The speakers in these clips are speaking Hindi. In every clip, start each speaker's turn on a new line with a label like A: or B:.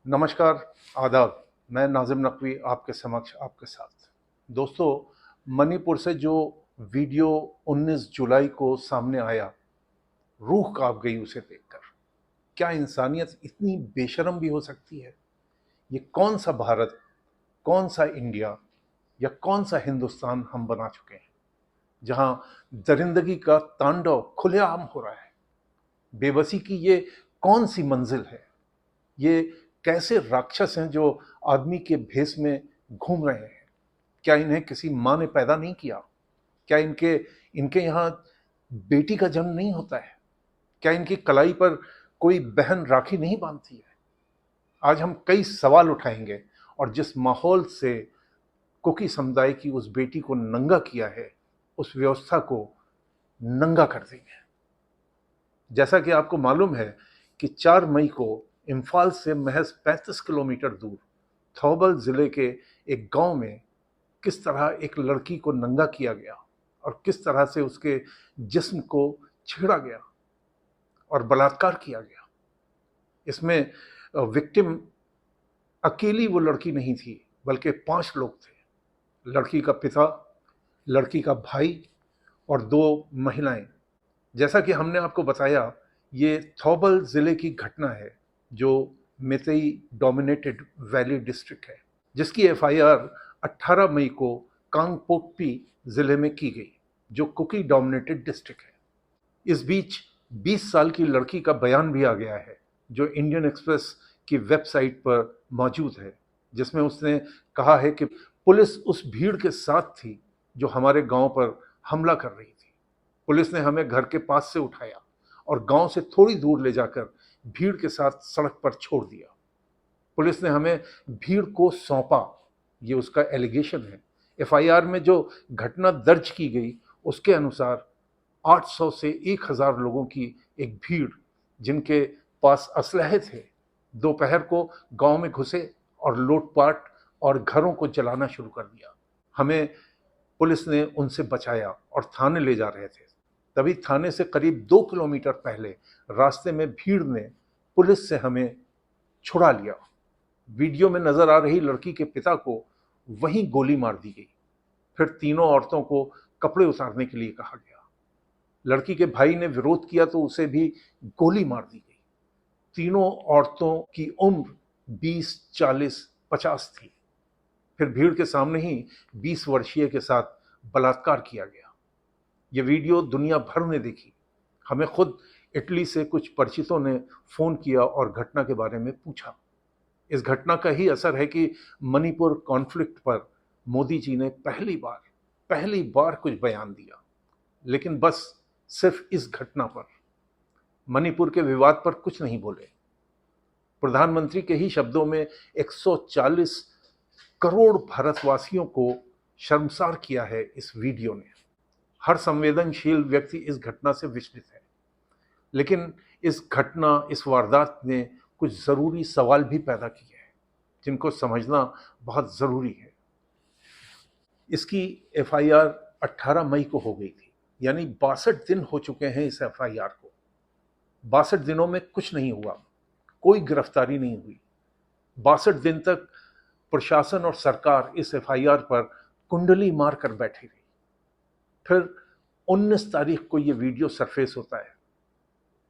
A: नमस्कार, आदाब। मैं नाज़िम नकवी आपके समक्ष आपके साथ। दोस्तों, मणिपुर से जो वीडियो 19 जुलाई को सामने आया, रूह काँप गई उसे देखकर। क्या इंसानियत इतनी बेशर्म भी हो सकती है? ये कौन-सा भारत, कौन-सा इंडिया या कौन-सा हिंदुस्तान हम बना चुके हैं, जहाँ दरिंदगी का तांडव खुलेआम हो रहा है। बेबसी की ये कौन-सी मंज़िल है? ये कैसे राक्षस हैं जो आदमी के भेष में घूम रहे हैं? क्या इन्हें किसी माँ ने पैदा नहीं किया? क्या इनके इनके यहाँ बेटी का जन्म नहीं होता है? क्या इनकी कलाई पर कोई बहन राखी नहीं बांधती है? आज हम कई सवाल उठाएंगे और जिस माहौल से कुकी समुदाय की उस बेटी को नंगा किया है, उस व्यवस्था को नंगा कर देंगे। जैसा कि आपको मालूम है कि 4 मई को इम्फाल से महज 35 किलोमीटर दूर थौबल जिले के एक गांव में किस तरह एक लड़की को नंगा किया गया और किस तरह से उसके जिस्म को छेड़ा गया और बलात्कार किया गया। इसमें विक्टिम अकेली वो लड़की नहीं थी, बल्कि 5 लोग थे। लड़की का पिता, लड़की का भाई और 2 महिलाएं। जैसा कि हमने आपको बताया, ये थौबल ज़िले की घटना है, जो मेतेई डोमिनेटेड वैली डिस्ट्रिक्ट है, जिसकी एफआईआर 18 मई को कांगपोकपी ज़िले में की गई, जो कुकी डोमिनेटेड डिस्ट्रिक्ट है। इस बीच 20 साल की लड़की का बयान भी आ गया है, जो इंडियन एक्सप्रेस की वेबसाइट पर मौजूद है, जिसमें उसने कहा है कि पुलिस उस भीड़ के साथ थी जो हमारे गांव पर हमला कर रही थी। पुलिस ने हमें घर के पास से उठाया और गांव से थोड़ी दूर ले जाकर भीड़ के साथ सड़क पर छोड़ दिया। पुलिस ने हमें भीड़ को सौंपा, ये उसका एलिगेशन है। एफआईआर में जो घटना दर्ज की गई, उसके अनुसार 800 से 1000 लोगों की एक भीड़, जिनके पास असलहे थे, दोपहर को गांव में घुसे और लूटपाट और घरों को जलाना शुरू कर दिया। हमें पुलिस ने उनसे बचाया और थाने ले जा रहे थे। तभी थाने से करीब 2 किलोमीटर पहले रास्ते में भीड़ ने पुलिस से हमें छुड़ा लिया। वीडियो में नजर आ रही लड़की के पिता को वहीं गोली मार दी गई। फिर तीनों औरतों को कपड़े उतारने के लिए कहा गया। लड़की के भाई ने विरोध किया तो उसे भी गोली मार दी गई। तीनों औरतों की उम्र 20, 40, 50 थी। फिर भीड़ के सामने ही 20 वर्षीय के साथ बलात्कार किया गया। ये वीडियो दुनिया भर ने देखी। हमें खुद इटली से कुछ परिचितों ने फोन किया और घटना के बारे में पूछा। इस घटना का ही असर है कि मणिपुर कॉन्फ्लिक्ट पर मोदी जी ने पहली बार कुछ बयान दिया, लेकिन बस सिर्फ इस घटना पर। मणिपुर के विवाद पर कुछ नहीं बोले। प्रधानमंत्री के ही शब्दों में 140 करोड़ भारतवासियों को शर्मसार किया है इस वीडियो ने। हर संवेदनशील व्यक्ति इस घटना से विचलित है, लेकिन इस वारदात ने कुछ ज़रूरी सवाल भी पैदा किए हैं, जिनको समझना बहुत ज़रूरी है। इसकी एफआईआर 18 मई को हो गई थी, यानी 62 दिन हो चुके हैं इस एफआईआर को। 62 दिनों में कुछ नहीं हुआ, कोई गिरफ्तारी नहीं हुई। 62 दिन तक प्रशासन और सरकार इस एफआईआर पर कुंडली मार कर बैठी रही। फिर 19 तारीख को ये वीडियो सरफेस होता है।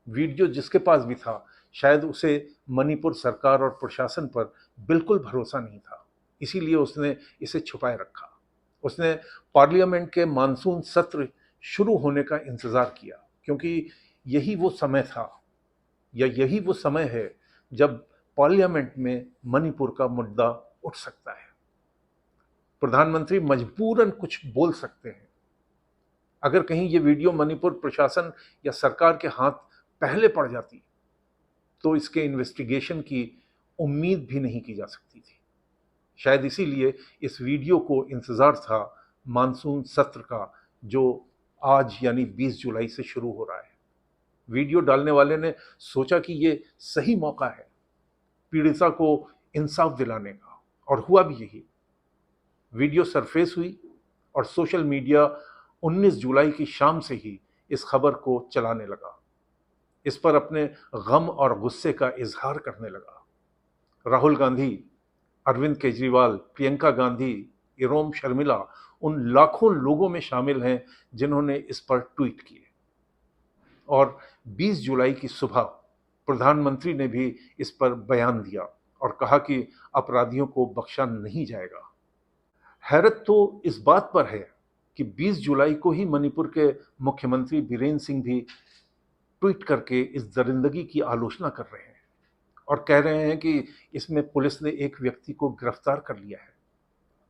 A: वीडियो जिसके पास भी था, शायद उसे मणिपुर सरकार और प्रशासन पर बिल्कुल भरोसा नहीं था, इसीलिए उसने इसे छुपाए रखा। उसने पार्लियामेंट के मानसून सत्र शुरू होने का इंतजार किया, क्योंकि यही वो समय था, या यही वो समय है जब पार्लियामेंट में मणिपुर का मुद्दा उठ सकता है। प्रधानमंत्री मजबूरन कुछ बोल सकते हैं। अगर कहीं ये वीडियो मणिपुर प्रशासन या सरकार के हाथ पहले पड़ जाती, तो इसके इन्वेस्टिगेशन की उम्मीद भी नहीं की जा सकती थी। शायद इसीलिए इस वीडियो को इंतज़ार था मानसून सत्र का, जो आज यानी 20 जुलाई से शुरू हो रहा है। वीडियो डालने वाले ने सोचा कि ये सही मौका है पीड़िता को इंसाफ दिलाने का, और हुआ भी यही। वीडियो सरफेस हुई और सोशल मीडिया 19 जुलाई की शाम से ही इस खबर को चलाने लगा, इस पर अपने गम और गुस्से का इजहार करने लगा। राहुल गांधी, अरविंद केजरीवाल, प्रियंका गांधी, इरोम शर्मिला उन लाखों लोगों में शामिल हैं जिन्होंने इस पर ट्वीट किए। और 20 जुलाई की सुबह प्रधानमंत्री ने भी इस पर बयान दिया और कहा कि अपराधियों को बख्शा नहीं जाएगा। हैरत तो इस बात पर है कि 20 जुलाई को ही मणिपुर के मुख्यमंत्री बीरेन्द्र सिंह भी ट्वीट करके इस दरिंदगी की आलोचना कर रहे हैं और कह रहे हैं कि इसमें पुलिस ने एक व्यक्ति को गिरफ्तार कर लिया है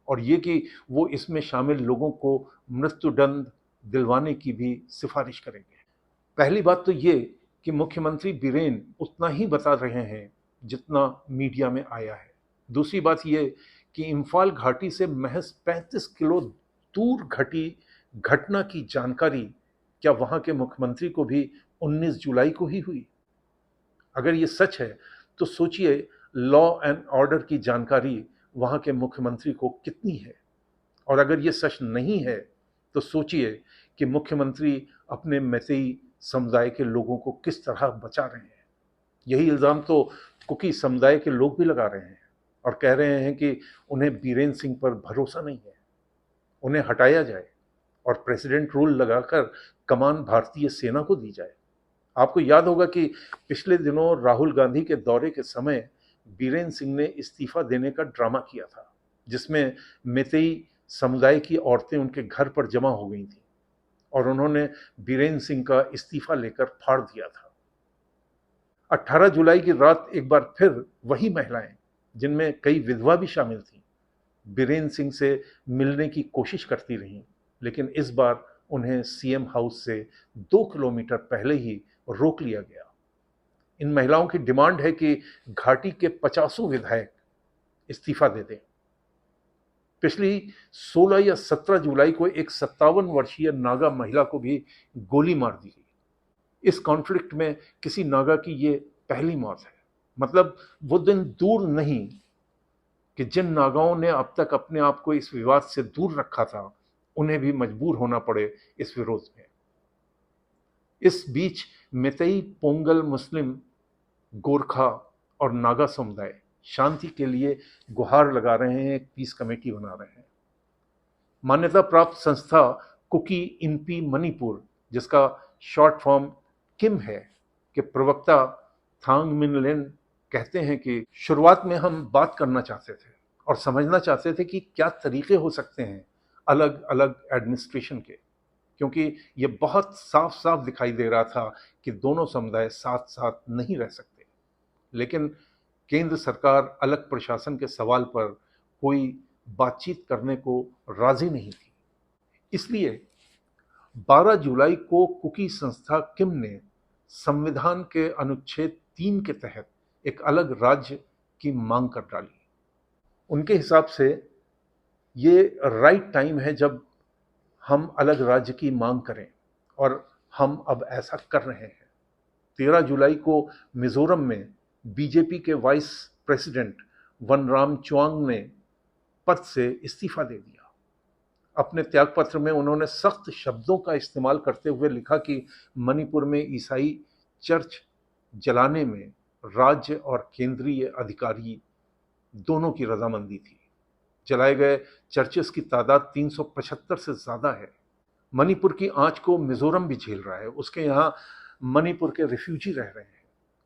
A: और ये कि वो इसमें शामिल लोगों को मृत्युदंड दिलवाने की भी सिफारिश करेंगे। पहली बात तो ये कि मुख्यमंत्री बीरेन उतना ही बता रहे हैं जितना मीडिया में आया है। दूसरी बात ये कि इम्फाल घाटी से महज 35 किलो दूर घटी घटना की जानकारी क्या वहां के मुख्यमंत्री को भी 19 जुलाई को ही हुई? अगर ये सच है तो सोचिए लॉ एंड ऑर्डर की जानकारी वहां के मुख्यमंत्री को कितनी है। और अगर ये सच नहीं है तो सोचिए कि मुख्यमंत्री अपने मैतेई समुदाय के लोगों को किस तरह बचा रहे हैं। यही इल्ज़ाम तो कुकी समुदाय के लोग भी लगा रहे हैं और कह रहे हैं कि उन्हें बीरेन सिंह पर भरोसा नहीं है, उन्हें हटाया जाए और प्रेसिडेंट रूल लगाकर कमान भारतीय सेना को दी जाए। आपको याद होगा कि पिछले दिनों राहुल गांधी के दौरे के समय बीरेन सिंह ने इस्तीफा देने का ड्रामा किया था, जिसमें मैतेई समुदाय की औरतें उनके घर पर जमा हो गई थीं और उन्होंने बीरेन्द्र सिंह का इस्तीफा लेकर फाड़ दिया था। 18 जुलाई की रात एक बार फिर वही महिलाएं, जिनमें कई विधवा भी शामिल थीं, बीरेन्द्र सिंह से मिलने की कोशिश करती रहीं, लेकिन इस बार उन्हें सीएम हाउस से 2 किलोमीटर पहले ही रोक लिया गया। इन महिलाओं की डिमांड है कि घाटी के 50 विधायक इस्तीफा दे दें। पिछली 16 या 17 जुलाई को एक 57 वर्षीय नागा महिला को भी गोली मार दी गई। इस कॉन्फ्लिक्ट में किसी नागा की ये पहली मौत है। मतलब वो दिन दूर नहीं कि जिन नागाओं ने अब तक अपने आप को इस विवाद से दूर रखा था, उन्हें भी मजबूर होना पड़े इस विरोध में। इस बीच मैतेई, पोंगल, मुस्लिम, गोरखा और नागा समुदाय शांति के लिए गुहार लगा रहे हैं, एक पीस कमेटी बना रहे हैं। मान्यता प्राप्त संस्था कुकी इनपी मणिपुर, जिसका शॉर्ट फॉर्म किम है, के प्रवक्ता थांग मिनलेन कहते हैं कि शुरुआत में हम बात करना चाहते थे और समझना चाहते थे कि क्या तरीके हो सकते हैं अलग अलग एडमिनिस्ट्रेशन के, क्योंकि ये बहुत साफ साफ दिखाई दे रहा था कि दोनों समुदाय साथ साथ नहीं रह सकते। लेकिन केंद्र सरकार अलग प्रशासन के सवाल पर कोई बातचीत करने को राजी नहीं थी। इसलिए 12 जुलाई को कुकी संस्था किम ने संविधान के अनुच्छेद 3 के तहत एक अलग राज्य की मांग कर डाली। उनके हिसाब से ये राइट टाइम है जब हम अलग राज्य की मांग करें और हम अब ऐसा कर रहे हैं। 13 जुलाई को मिजोरम में बीजेपी के वाइस प्रेसिडेंट वनराम चुआंग ने पद से इस्तीफा दे दिया। अपने त्यागपत्र में उन्होंने सख्त शब्दों का इस्तेमाल करते हुए लिखा कि मणिपुर में ईसाई चर्च जलाने में राज्य और केंद्रीय अधिकारी दोनों की रजामंदी थी। जलाए गए चर्चेस की तादाद 375 से ज़्यादा है। मणिपुर की आंच को मिजोरम भी झेल रहा है। उसके यहाँ मणिपुर के रिफ्यूजी रह रहे हैं।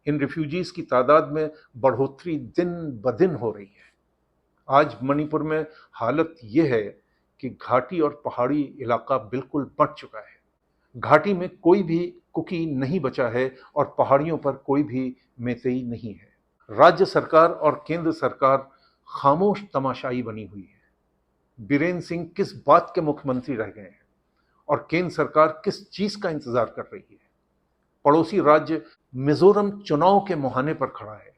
A: इन रिफ्यूजीज की तादाद में बढ़ोतरी दिन ब दिन हो रही है। आज मणिपुर में हालत ये है कि घाटी और पहाड़ी इलाका बिल्कुल बंट चुका है। घाटी में कोई भी कुकी नहीं बचा है और पहाड़ियों पर कोई भी मैतेई नहीं है। राज्य सरकार और केंद्र सरकार खामोश तमाशाई बनी हुई है। बीरेन्द्र सिंह किस बात के मुख्यमंत्री रह गए हैं और केंद्र सरकार किस चीज का इंतजार कर रही है? पड़ोसी राज्य मिजोरम चुनाव के मुहाने पर खड़ा है।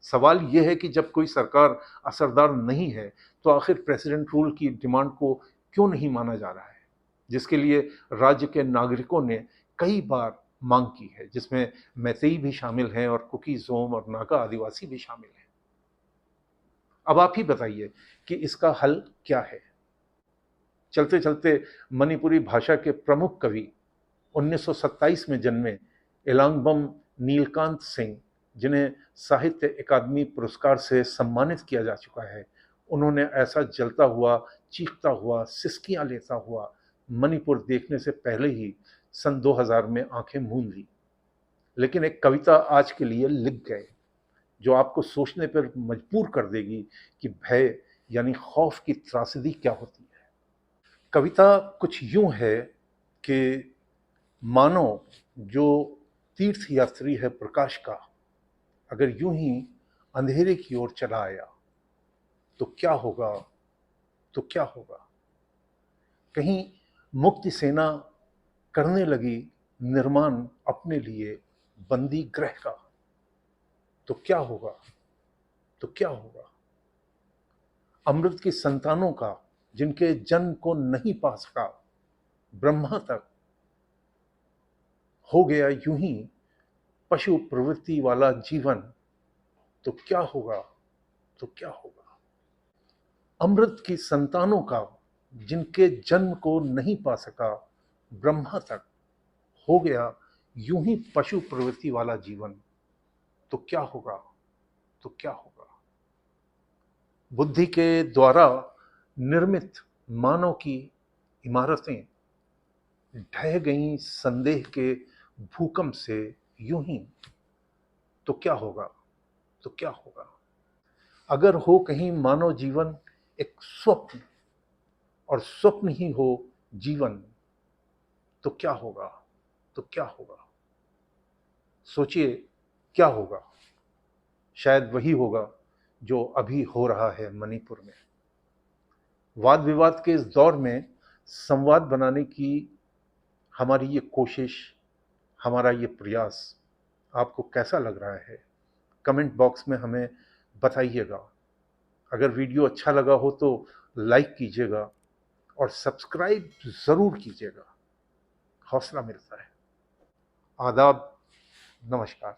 A: सवाल यह है कि जब कोई सरकार असरदार नहीं है तो आखिर प्रेसिडेंट रूल की डिमांड को क्यों नहीं माना जा रहा है, जिसके लिए राज्य के नागरिकों ने कई बार मांग की है, जिसमें मैतेई भी शामिल हैं और कुकी, जोम और नागा आदिवासी भी शामिल हैं। अब आप ही बताइए कि इसका हल क्या है? चलते चलते मणिपुरी भाषा के प्रमुख कवि 1927 में जन्मे इलांगबम नीलकांत सिंह जिन्हें साहित्य अकादमी पुरस्कार से सम्मानित किया जा चुका है, उन्होंने ऐसा जलता हुआ, चीखता हुआ, सिसकियां लेता हुआ मणिपुर देखने से पहले ही सन 2000 में आंखें मूंद ली। लेकिन एक कविता आज के लिए लिख गए जो आपको सोचने पर मजबूर कर देगी कि भय यानी खौफ की त्रासदी क्या होती है। कविता कुछ यूं है कि मानो जो तीर्थ यात्री है प्रकाश का, अगर यूं ही अंधेरे की ओर चला आया तो क्या होगा, तो क्या होगा। कहीं मुक्ति सेना करने लगी निर्माण अपने लिए बंदी ग्रह का, तो क्या होगा, तो क्या होगा। अमृत की संतानों का जिनके जन्म को नहीं पा सका ब्रह्मा तक, हो गया यूं ही पशु प्रवृत्ति वाला जीवन, तो क्या होगा, तो क्या होगा। अमृत की संतानों का जिनके जन्म को नहीं पा सका ब्रह्मा तक, हो गया यूं ही पशु प्रवृत्ति वाला जीवन, तो क्या होगा, तो क्या होगा। बुद्धि के द्वारा निर्मित मानव की इमारतें ढह गईं संदेह के भूकंप से यूं ही, तो क्या होगा, तो क्या होगा। अगर हो कहीं मानव जीवन एक स्वप्न और स्वप्न ही हो जीवन, तो क्या होगा, तो क्या होगा। सोचिए क्या होगा। शायद वही होगा जो अभी हो रहा है मणिपुर में। वाद विवाद के इस दौर में संवाद बनाने की हमारी ये कोशिश, हमारा ये प्रयास आपको कैसा लग रहा है, कमेंट बॉक्स में हमें बताइएगा। अगर वीडियो अच्छा लगा हो तो लाइक कीजिएगा और सब्सक्राइब ज़रूर कीजिएगा, हौसला मिलता है। आदाब, नमस्कार।